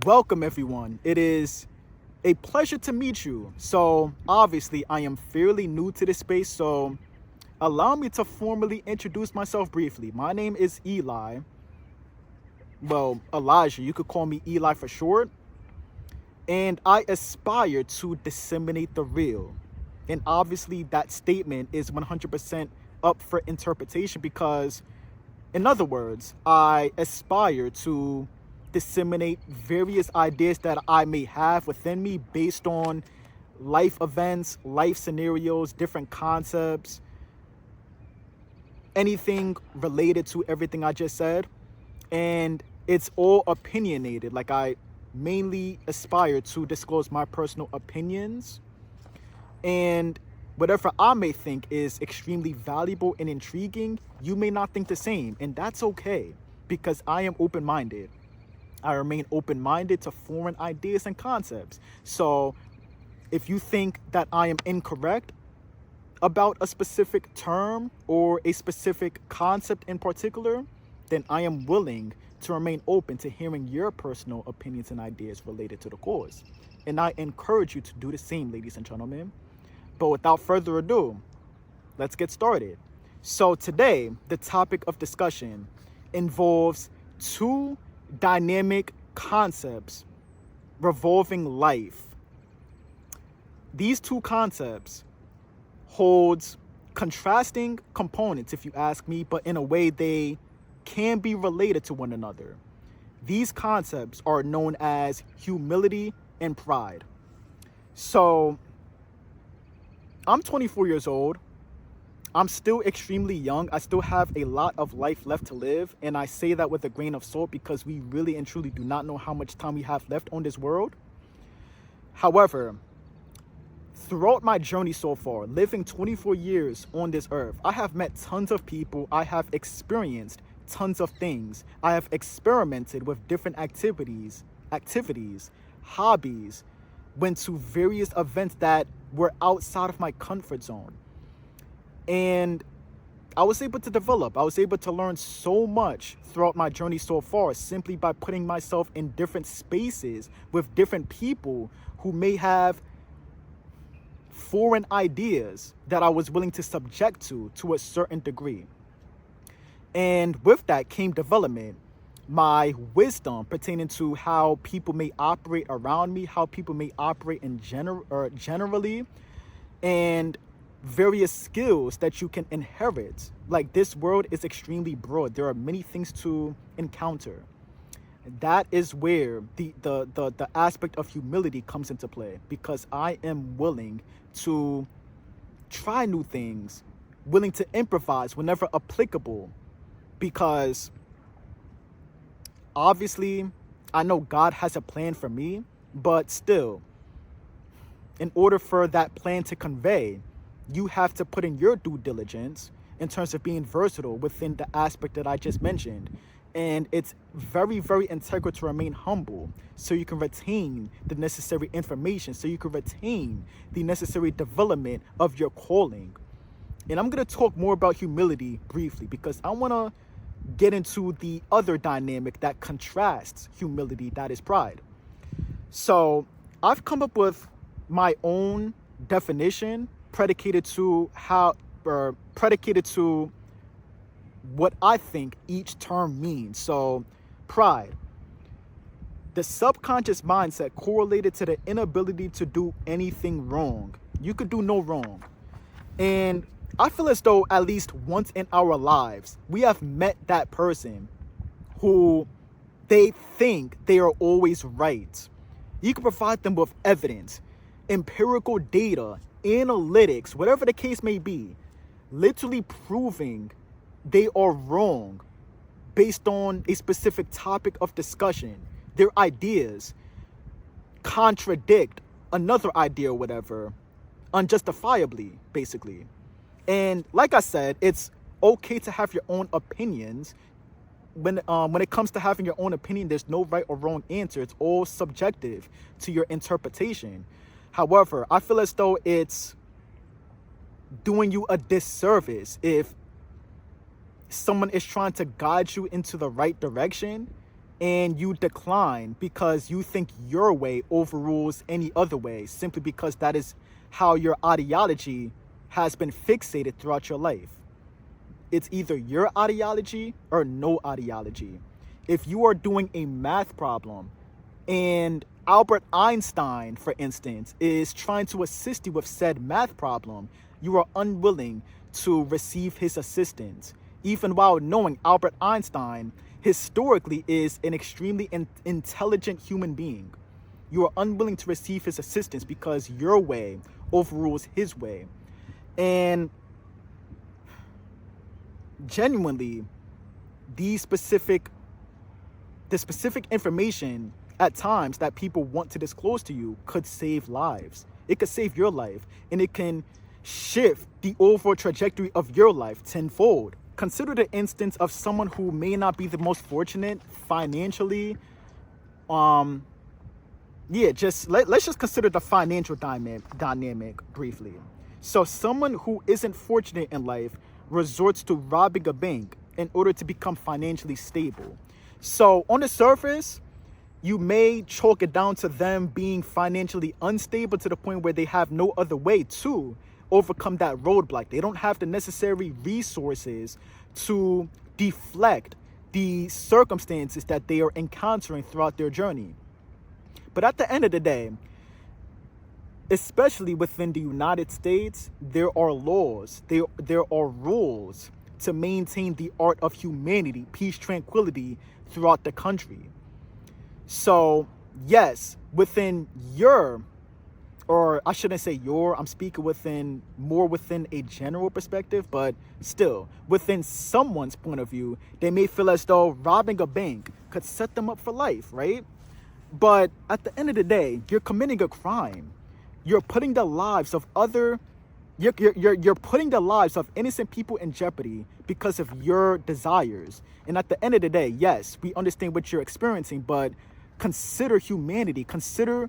Welcome, everyone. It is a pleasure to meet you. So, obviously, I am fairly new to this space, so allow me to formally introduce myself briefly. My name is Eli. Well, Elijah. You could call me Eli for short. And I aspire to disseminate the real. And obviously, that statement is 100% up for interpretation because, in other words, I aspire to disseminate various ideas that I may have within me based on life events, life scenarios, different concepts, anything related to everything I just said. And it's all opinionated. Like, I mainly aspire to disclose my personal opinions, and whatever I may think is extremely valuable and intriguing, you may not think the same. And that's okay because I am open minded. I remain open minded to foreign ideas and concepts. So if you think that I am incorrect about a specific term or a specific concept in particular, then I am willing to remain open to hearing your personal opinions and ideas related to the cause. And I encourage you to do the same, ladies and gentlemen. But without further ado, let's get started. So today, the topic of discussion involves two dynamic concepts revolving life. These two concepts holds contrasting components, if you ask me, but in a way they can be related to one another. These concepts are known as humility and pride. So I'm 24 years old. I'm still extremely young. I still have a lot of life left to live. And I say that with a grain of salt because we really and truly do not know how much time we have left on this world. However, throughout my journey so far, living 24 years on this earth, I have met tons of people. I have experienced tons of things. I have experimented with different activities, hobbies, went to various events that were outside of my comfort zone. And I was able to develop, I was able to learn so much throughout my journey so far simply by putting myself in different spaces with different people who may have foreign ideas that I was willing to subject to a certain degree. And with that came development, my wisdom pertaining to how people may operate around me, how people may operate in generally, and various skills that you can inherit. Like, this world is extremely broad. There are many things to encounter. That is where the aspect of humility comes into play, because I am willing to try new things, willing to improvise whenever applicable, because obviously I know God has a plan for me, but still, in order for that plan to convey, you have to put in your due diligence in terms of being versatile within the aspect that I just mentioned. And it's very, very integral to remain humble so you can retain the necessary information, so you can retain the necessary development of your calling. And I'm going to talk more about humility briefly because I want to get into the other dynamic that contrasts humility, that is pride. So I've come up with my own definition predicated to what I think each term means. So, pride, the subconscious mindset correlated to the inability to do anything wrong. You could do no wrong. And I feel as though at least once in our lives, we have met that person who they think they are always right. You can provide them with evidence, empirical data, analytics, whatever the case may be, literally proving they are wrong based on a specific topic of discussion. Their ideas contradict another idea or whatever, unjustifiably, basically. And like I said, it's okay to have your own opinions. When it comes to having your own opinion, there's no right or wrong answer. It's all subjective to your interpretation. However, I feel as though it's doing you a disservice if someone is trying to guide you into the right direction and you decline because you think your way overrules any other way, simply because that is how your ideology has been fixated throughout your life. It's either your ideology or no ideology. If you are doing a math problem and Albert Einstein, for instance, is trying to assist you with said math problem, you are unwilling to receive his assistance, even while knowing Albert Einstein historically is an extremely intelligent human being. You are unwilling to receive his assistance because your way overrules his way. And genuinely, the specific information at times that people want to disclose to you could save lives. It could save your life, and it can shift the overall trajectory of your life tenfold. Consider the instance of someone who may not be the most fortunate financially. Let's just consider the financial dynamic briefly. So someone who isn't fortunate in life resorts to robbing a bank in order to become financially stable. So on the surface, you may chalk it down to them being financially unstable to the point where they have no other way to overcome that roadblock. They don't have the necessary resources to deflect the circumstances that they are encountering throughout their journey. But at the end of the day, especially within the United States, there are laws, there are rules to maintain the art of humanity, peace, tranquility throughout the country. So yes, within your, or I shouldn't say your, I'm speaking more within a general perspective, but still, within someone's point of view, they may feel as though robbing a bank could set them up for life, right? But at the end of the day, you're committing a crime. You're putting the lives of you're putting the lives of innocent people in jeopardy because of your desires. And at the end of the day, yes, we understand what you're experiencing, but consider humanity. Consider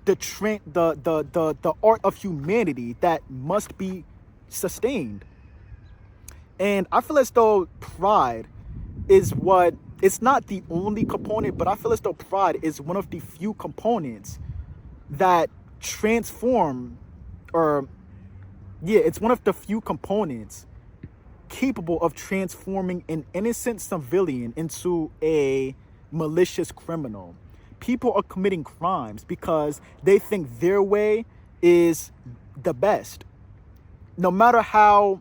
the art of humanity that must be sustained. And I feel as though pride is it's not the only component, but I feel as though pride is one of the few components that transform, it's one of the few components capable of transforming an innocent civilian into a malicious criminal. People are committing crimes because they think their way is the best. No matter how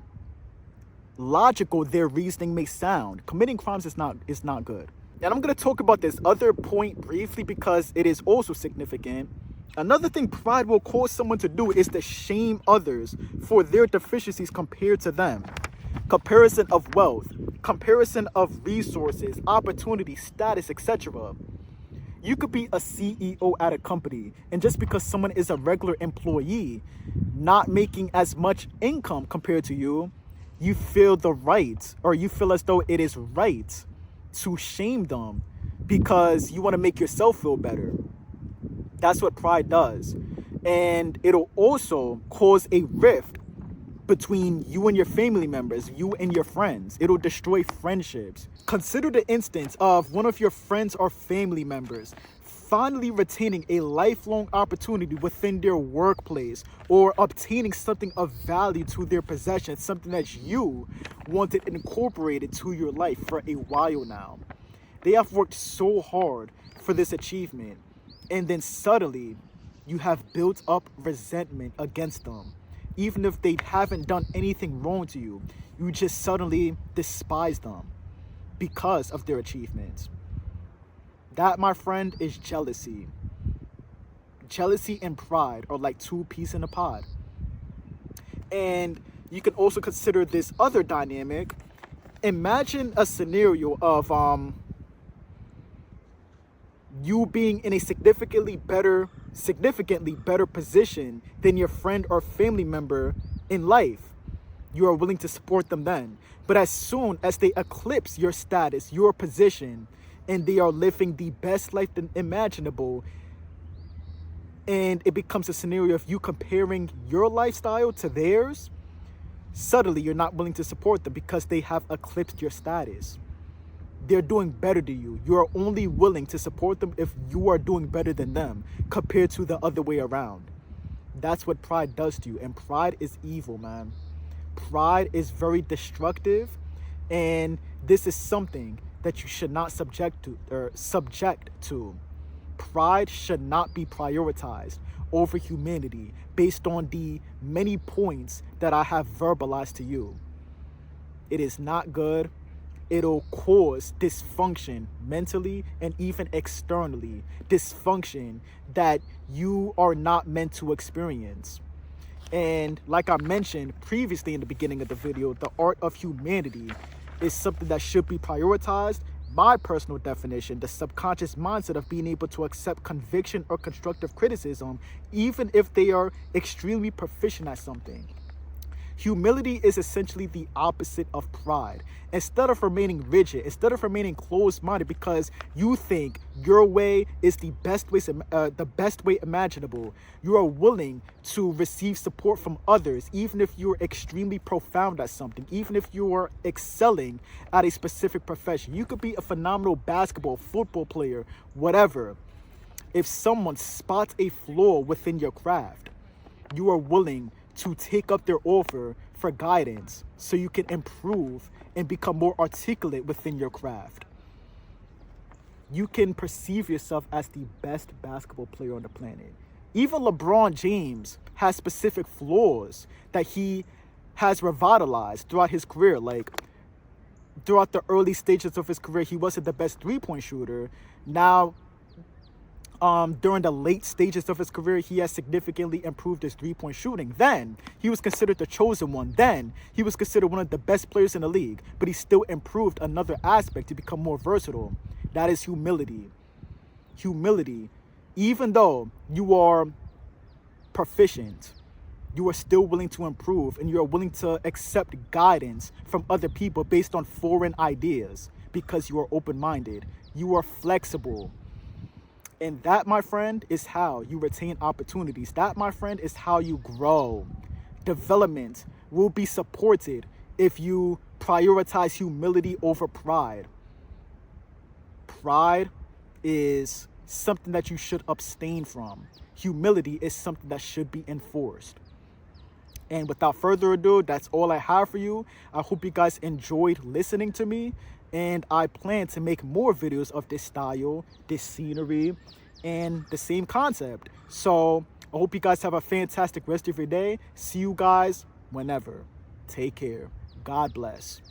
logical their reasoning may sound, committing crimes is not good. And I'm going to talk about this other point briefly because it is also significant. Another thing pride will cause someone to do is to shame others for their deficiencies compared to them. Comparison of wealth, comparison of resources, opportunity, status, etc. You could be a CEO at a company, and just because someone is a regular employee, not making as much income compared to you, you feel the right, or you feel as though it is right to shame them because you want to make yourself feel better. That's what pride does. And it'll also cause a rift between you and your family members, you and your friends. It'll destroy friendships. Consider the instance of one of your friends or family members finally retaining a lifelong opportunity within their workplace or obtaining something of value to their possession, something that you wanted incorporated to your life for a while now. They have worked so hard for this achievement, and then suddenly you have built up resentment against them. Even if they haven't done anything wrong to you, you just suddenly despise them because of their achievements. That, my friend, is jealousy. Jealousy and pride are like two peas in a pod. And you can also consider this other dynamic. Imagine a scenario of you being in a significantly better position than your friend or family member in life. You are willing to support them then. But as soon as they eclipse your status, your position, and they are living the best life imaginable, and it becomes a scenario of you comparing your lifestyle to theirs, suddenly you're not willing to support them because they have eclipsed your status. they're doing better than you. You are only willing to support them if you are doing better than them compared to the other way around. That's what pride does to you. And pride is evil, man. Pride is very destructive, and this is something that you should not subject to. Pride should not be prioritized over humanity based on the many points that I have verbalized to you. It is not good. It'll cause dysfunction mentally and even externally. Dysfunction that you are not meant to experience. And like I mentioned previously in the beginning of the video, the art of humanity is something that should be prioritized. My personal definition, the subconscious mindset of being able to accept conviction or constructive criticism, even if they are extremely proficient at something. Humility is essentially the opposite of pride. Instead of remaining rigid, instead of remaining closed-minded because you think your way is the best way imaginable, you are willing to receive support from others, even if you're extremely profound at something, even if you are excelling at a specific profession. You could be a phenomenal basketball, football player, whatever. If someone spots a flaw within your craft, you are willing to take up their offer for guidance so you can improve and become more articulate within your craft. You can perceive yourself as the best basketball player on the planet. Even LeBron James has specific flaws that he has revitalized throughout his career. Like, throughout the early stages of his career, he wasn't the best three-point shooter. Now, during the late stages of his career, he has significantly improved his three-point shooting. Then he was considered the chosen one. Then he was considered one of the best players in the league, but he still improved another aspect to become more versatile. That is humility. Humility. Even though you are proficient, you are still willing to improve, and you are willing to accept guidance from other people based on foreign ideas because you are open-minded. You are flexible. And that, my friend, is how you retain opportunities. That, my friend, is how you grow. Development will be supported if you prioritize humility over pride. Pride is something that you should abstain from. Humility is something that should be enforced. And without further ado, that's all I have for you. I hope you guys enjoyed listening to me. And I plan to make more videos of this style, this scenery, and the same concept. So I hope you guys have a fantastic rest of your day. See you guys whenever. Take care. God bless.